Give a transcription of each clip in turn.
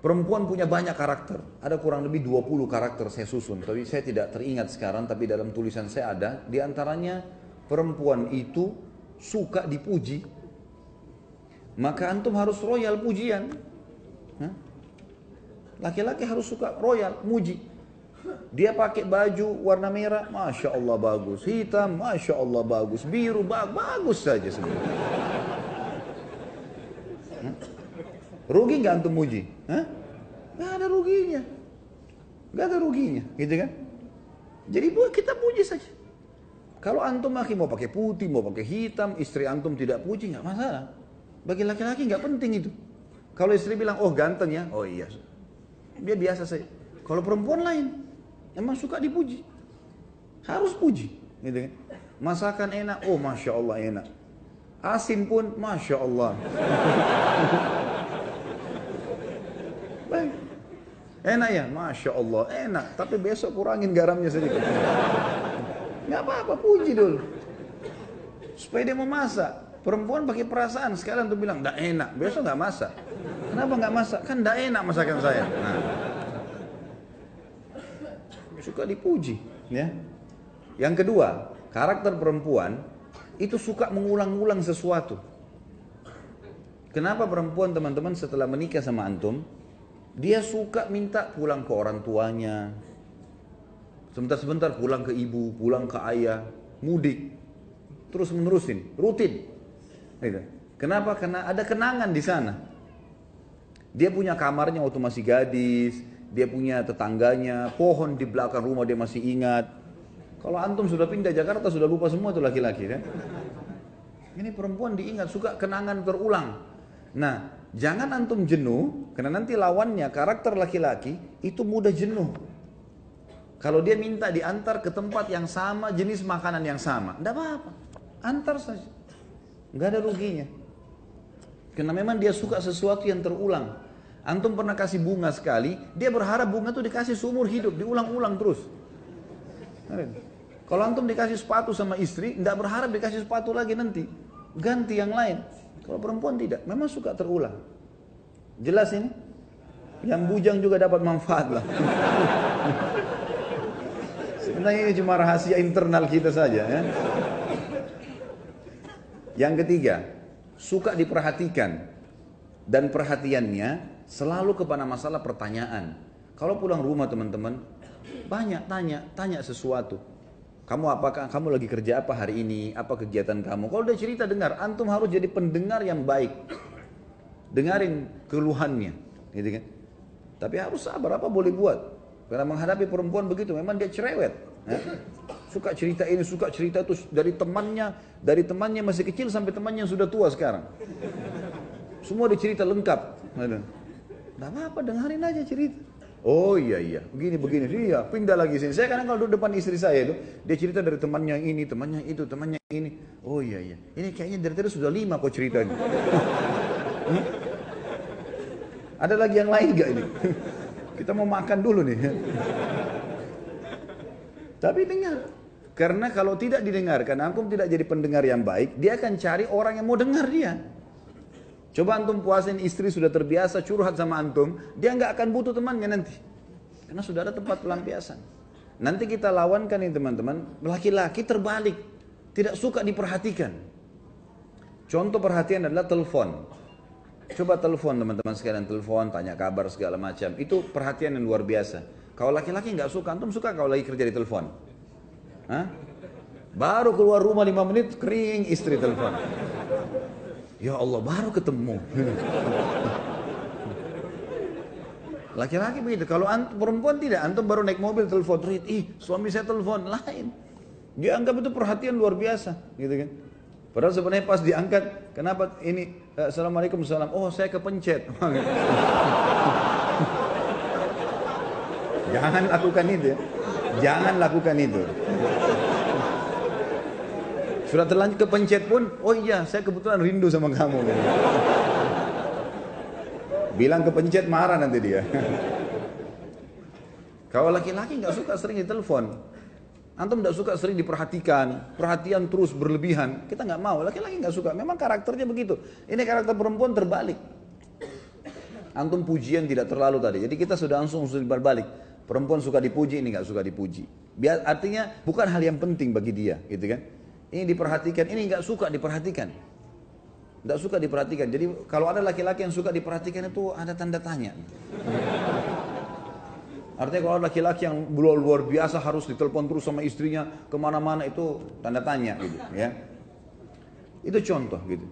Perempuan punya banyak karakter, ada kurang lebih 20 karakter saya susun, tapi saya tidak teringat sekarang, tapi dalam tulisan saya ada, di antaranya perempuan itu suka dipuji, maka antum harus royal pujian. Laki-laki harus suka royal, muji. Dia pakai baju warna merah, Masya Allah bagus, hitam, Masya Allah bagus, biru, bagus saja sebenarnya. Rugi nggak antum muji? Nggak ada ruginya, nggak ada ruginya, gitu kan? Jadi kita puji saja. Kalau antum mau pakai putih, mau pakai hitam, istri antum tidak puji nggak masalah. Bagi laki-laki nggak penting itu. Kalau istri bilang, oh ganteng ya, oh iya, dia biasa saja. Kalau perempuan lain, emang suka dipuji, harus puji, gitu kan? Masakan enak, oh Masya Allah enak. Asin pun, Masya Allah. Baik. Enak ya, Masya Allah, enak. Tapi besok kurangin garamnya sedikit. Nggak apa-apa, puji dulu. Supaya dia mau masak. Perempuan pakai perasaan. Sekarang tuh bilang, nggak enak. Besok nggak masak. Kenapa nggak masak? Kan nggak enak masakan saya. Nah. Suka dipuji. Ya. Yang kedua, karakter perempuan itu suka mengulang-ulang sesuatu. Kenapa perempuan teman-teman setelah menikah sama antum, dia suka minta pulang ke orang tuanya, sebentar-sebentar pulang ke ibu, pulang ke ayah, mudik, terus menerusin, rutin. Gitu. Kenapa? Karena ada kenangan di sana. Dia punya kamarnya waktu masih gadis, dia punya tetangganya, pohon di belakang rumah dia masih ingat. Kalau antum sudah pindah Jakarta sudah lupa semua tuh laki-laki kan? Ini perempuan diingat, suka kenangan terulang. Nah, jangan antum jenuh, karena nanti lawannya karakter laki-laki itu mudah jenuh. Kalau dia minta diantar ke tempat yang sama, jenis makanan yang sama, tidak apa-apa, antar saja, nggak ada ruginya. Karena memang dia suka sesuatu yang terulang. Antum pernah kasih bunga sekali, dia berharap bunga itu dikasih seumur hidup, diulang-ulang terus. Kalau antum dikasih sepatu sama istri, tidak berharap dikasih sepatu lagi nanti, ganti yang lain. Kalau perempuan tidak, memang suka terulang. Jelas ini? Yang bujang juga dapat manfaat lah. Sebenarnya ini cuma rahasia internal kita saja ya. Yang ketiga, suka diperhatikan. Dan perhatiannya selalu kepada masalah pertanyaan. Kalau pulang rumah teman-teman, banyak tanya sesuatu. Kamu lagi kerja apa hari ini? Apa kegiatan kamu? Kalau dia cerita dengar, antum harus jadi pendengar yang baik. Dengarin keluhannya, gitu kan? Tapi harus sabar, apa boleh buat? Karena menghadapi perempuan begitu, memang dia cerewet. Suka cerita ini, suka cerita itu dari temannya masih kecil sampai temannya yang sudah tua sekarang. Semua dia cerita lengkap. Tidak apa-apa, dengarin aja cerita. Oh iya, begini, iya, pindah lagi sini. Saya kadang kalau duduk depan istri saya itu, dia cerita dari temannya ini, temannya itu, temannya ini. Oh iya, ini kayaknya dari tadi sudah 5 kok ceritanya. Ada lagi yang lain gak ini? Kita mau makan dulu nih. Tapi dengar. Karena kalau tidak didengarkan, antum tidak jadi pendengar yang baik, dia akan cari orang yang mau dengar dia. Coba antum puasin istri sudah terbiasa curhat sama antum, dia nggak akan butuh temannya nanti. Karena sudah ada tempat pelampiasan. Nanti kita lawankan ini teman-teman, laki-laki terbalik, tidak suka diperhatikan. Contoh perhatian adalah telepon. Coba telepon teman-teman sekalian, telepon, tanya kabar segala macam. Itu perhatian yang luar biasa. Kalau laki-laki nggak suka, antum suka kalau lagi kerja di telepon? Baru keluar rumah 5 menit, kering istri telepon. Ya Allah, baru ketemu. Laki-laki begitu. Kalau perempuan tidak, antum baru naik mobil telepon, suami saya telepon, lain. Dia anggap itu perhatian luar biasa, gitu kan? Padahal sebenarnya pas diangkat, kenapa ini? Assalamualaikum, salam. Oh, saya kepencet. Jangan lakukan itu ya. Jangan lakukan itu. Sudah terlanjur kepencet pun, oh iya, saya kebetulan rindu sama kamu. Bilang kepencet marah nanti dia. Kalau laki-laki nggak suka sering ditelepon. Antum tidak suka sering diperhatikan, perhatian terus berlebihan. Kita nggak mau, laki-laki nggak suka. Memang karakternya begitu. Ini karakter perempuan terbalik. Antum pujian tidak terlalu tadi. Jadi kita sudah langsung berbalik. Perempuan suka dipuji, ini nggak suka dipuji. Artinya bukan hal yang penting bagi dia, gitu kan? Ini diperhatikan, ini nggak suka diperhatikan. Nggak suka diperhatikan. Jadi kalau ada laki-laki yang suka diperhatikan itu ada tanda tanya. Artinya kalau laki-laki yang luar biasa harus ditelepon terus sama istrinya kemana-mana, itu tanda tanya gitu ya. Itu contoh gitu.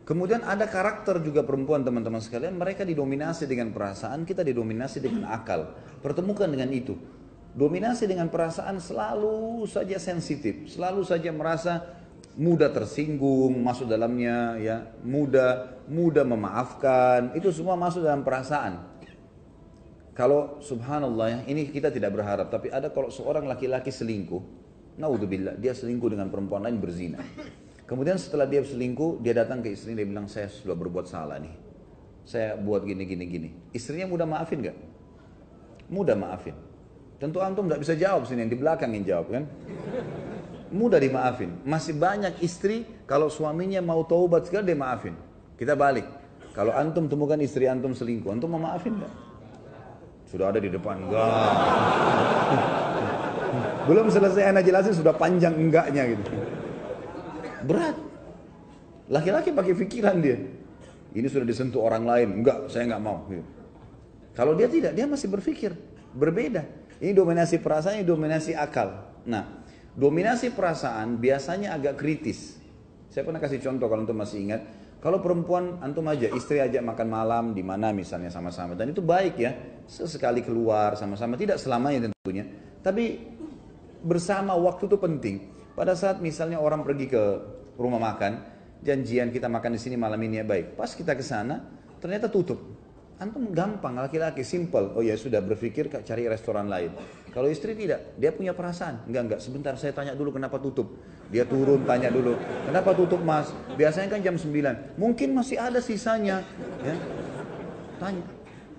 Kemudian ada karakter juga perempuan teman-teman sekalian, mereka didominasi dengan perasaan, kita didominasi dengan akal. Pertemukan dengan itu. Dominasi dengan perasaan selalu saja sensitif, selalu saja merasa mudah tersinggung, masuk dalamnya ya, mudah memaafkan, itu semua masuk dalam perasaan. Kalau subhanallah ya, ini kita tidak berharap, tapi ada kalau seorang laki-laki selingkuh, naudzubillah, dia selingkuh dengan perempuan lain berzina. Kemudian setelah dia selingkuh, dia datang ke istrinya, dia bilang, saya sudah berbuat salah nih. Saya buat gini. Istrinya mudah maafin gak? Mudah maafin. Tentu antum gak bisa jawab sini, yang di belakang yang jawab kan. Mudah dimaafin. Masih banyak istri, kalau suaminya mau taubat segala, dia maafin. Kita balik. Kalau antum temukan istri antum selingkuh, antum mau maafin gak? Sudah ada di depan, enggak. Belum selesai anak jelasin sudah panjang enggaknya gitu. Berat. Laki-laki pakai pikiran dia. Ini sudah disentuh orang lain, enggak, saya enggak mau. Gitu. Kalau dia tidak, dia masih berpikir. Berbeda. Ini dominasi perasaan, ini dominasi akal. Nah, dominasi perasaan biasanya agak kritis. Saya pernah kasih contoh kalau antum masih ingat. Kalau perempuan antum aja, istri ajak makan malam di mana misalnya sama-sama, dan itu baik ya, sesekali keluar sama-sama, tidak selamanya tentunya, tapi bersama waktu itu penting. Pada saat misalnya orang pergi ke rumah makan, janjian kita makan di sini malam ini ya, baik. Pas kita ke sana, ternyata tutup. Antum gampang, laki-laki simple. Oh ya sudah, berpikir cari restoran lain. Kalau istri tidak, dia punya perasaan. Enggak, sebentar saya tanya dulu kenapa tutup. Dia turun tanya dulu, kenapa tutup mas? Biasanya kan jam 9. Mungkin masih ada sisanya. Ya. Tanya.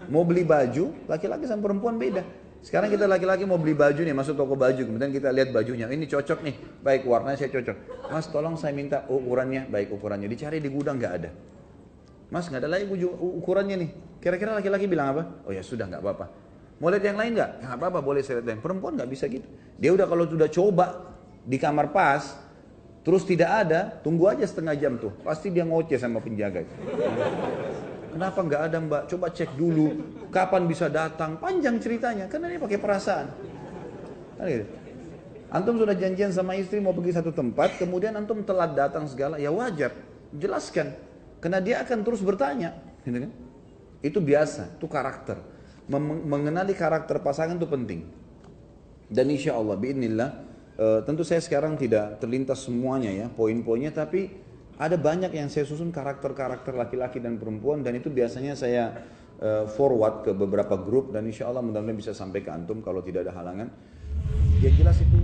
Mau beli baju, laki-laki sama perempuan beda. Sekarang kita laki-laki mau beli baju nih, masuk toko baju. Kemudian kita lihat bajunya, ini cocok nih. Baik, warnanya saya cocok. Mas tolong saya minta ukurannya, baik ukurannya. Dicari di gudang nggak ada. Mas nggak ada lagi ukurannya nih. Kira-kira laki-laki bilang apa? Oh ya sudah nggak apa-apa. Mau lihat yang lain nggak? Nggak apa-apa, boleh saya lihat yang. Perempuan nggak bisa gitu. Dia udah kalau sudah coba di kamar pas, terus tidak ada, tunggu aja setengah jam tuh. Pasti dia ngoceh sama penjaga. Kenapa nggak ada mbak? Coba cek dulu. Kapan bisa datang? Panjang ceritanya. Karena dia pakai perasaan. Antum sudah janjian sama istri mau pergi satu tempat, kemudian antum telat datang segala, ya wajar. Jelaskan. Karena dia akan terus bertanya. Gitu kan? Itu biasa, itu karakter. Mengenali karakter pasangan itu penting. Dan insya Allah, biidznillah, tentu saya sekarang tidak terlintas semuanya ya, poin-poinnya, tapi ada banyak yang saya susun karakter-karakter laki-laki dan perempuan, dan itu biasanya saya forward ke beberapa grup, dan insya Allah mudah-mudahan bisa sampai ke antum kalau tidak ada halangan. Yang jelas itu